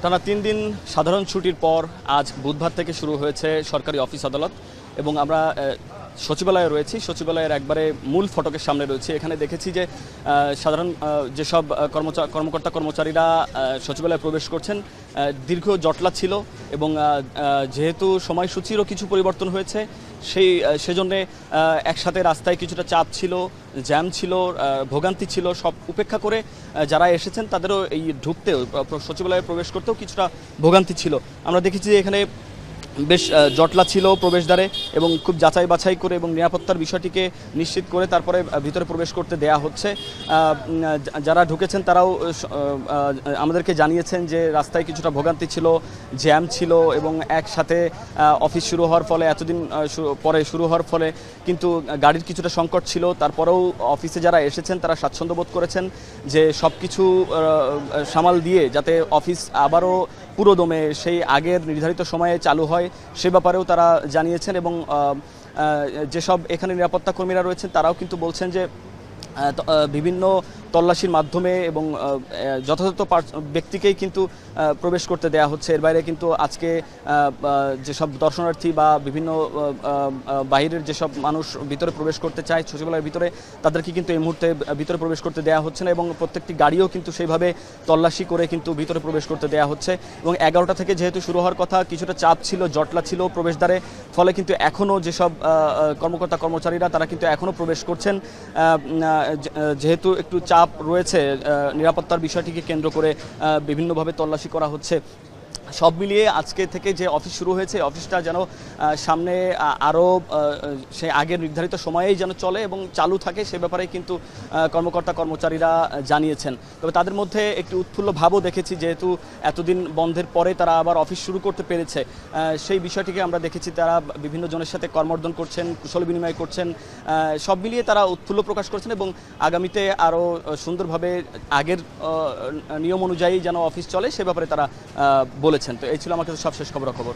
টানা ৩ দিন সাধারণ ছুটির পর আজ বুধবার থেকে শুরু হয়েছে সরকারি অফিস আদালত এবং আমরা সচিবালয়ে রয়েছি। সচিবালয়ের একবারে মূল ফটকের সামনে রয়েছে। এখানে দেখেছি যে সাধারণ যেসব কর্মকর্তা কর্মচারীরা সচিবালয়ে প্রবেশ করছেন দীর্ঘ জটলা ছিল এবং যেহেতু সময়সূচিরও কিছু পরিবর্তন হয়েছে সেজন্যে একসাথে রাস্তায় কিছুটা চাপ ছিল, জ্যাম ছিল, ভোগান্তি ছিল। সব উপেক্ষা করে যারা এসেছেন তাদেরও এই ঢুকতেও সচিবালয়ে প্রবেশ করতেও কিছুটা ভোগান্তি ছিল। আমরা দেখেছি যে এখানে বেশ জটলা ছিল প্রবেশদ্বারে এবং খুব যাচাই বাছাই করে এবং নিরাপত্তার বিষয়টিকে নিশ্চিত করে তারপরে ভিতরে প্রবেশ করতে দেয়া হচ্ছে। যারা ঢুকেছেন তারাও আমাদেরকে জানিয়েছেন যে রাস্তায় কিছুটা ভোগান্তি ছিল, জ্যাম ছিল এবং একসাথে অফিস শুরু হওয়ার ফলে এতদিন পরে শুরু হওয়ার ফলে কিন্তু গাড়ির কিছুটা সংকট ছিল। তারপরেও অফিসে যারা এসেছেন তারা স্বাচ্ছন্দ্য বোধ করেছেন যে সব কিছু সামাল দিয়ে যাতে অফিস আবারও পুরোদমে সেই আগের নির্ধারিত সময়ে চালু হয় সে ব্যাপারেও তারা জানিয়েছেন এবং যেসব এখানে নিরাপত্তা কর্মীরা রয়েছেন তারাও কিন্তু বলছেন যে বিভিন্ন তল্লাশির মাধ্যমে এবং যথাযথ ব্যক্তিকেই কিন্তু প্রবেশ করতে দেয়া হচ্ছে। এর বাইরে কিন্তু আজকে যেসব দর্শনার্থী বা বিভিন্ন বাইরের যেসব মানুষ ভিতরে প্রবেশ করতে চায় সচিবালয়ের ভিতরে তাদেরকে কিন্তু এই মুহূর্তে ভিতরে প্রবেশ করতে দেয়া হচ্ছে না এবং প্রত্যেকটি গাড়িও কিন্তু সেইভাবে তল্লাশি করে কিন্তু ভিতরে প্রবেশ করতে দেয়া হচ্ছে। এবং 11টা থেকে যেহেতু শুরু হওয়ার কথা কিছুটা চাপ ছিল, জটলা ছিল প্রবেশদ্বারে, ফলে কিন্তু এখনও যেসব কর্মকর্তা কর্মচারীরা তারা কিন্তু এখনও প্রবেশ করছেন। যেহেতু একটু চাপ রয়েছে নিরাপত্তার বিষয়টিকে কেন্দ্র করে বিভিন্নভাবে তল্লাশি করা হচ্ছে। সব মিলিয়ে আজকে থেকে যে অফিস শুরু হয়েছে অফিসটা যেন সামনে আরও সে আগের নির্ধারিত সময়েই যেন চলে এবং চালু থাকে সে ব্যাপারে কিন্তু কর্মকর্তা কর্মচারীরা জানিয়েছেন। তবে তাদের মধ্যে একটি উৎফুল্ল ভাবও দেখেছি, যেহেতু এতদিন বন্ধের পরে তারা আবার অফিস শুরু করতে পেরেছে সেই বিষয়টিকে আমরা দেখেছি। তারা বিভিন্ন জনের সাথে কর্মর্দন করছেন, কুশল বিনিময় করছেন, সব মিলিয়ে তারা উৎফুল্ল প্রকাশ করছেন এবং আগামীতে আরও সুন্দরভাবে আগের নিয়ম অনুযায়ী যেন অফিস চলে সে ব্যাপারে তারা বলেছেন। তো এই ছিল আমার কাছে সবশেষ খবরাখবর।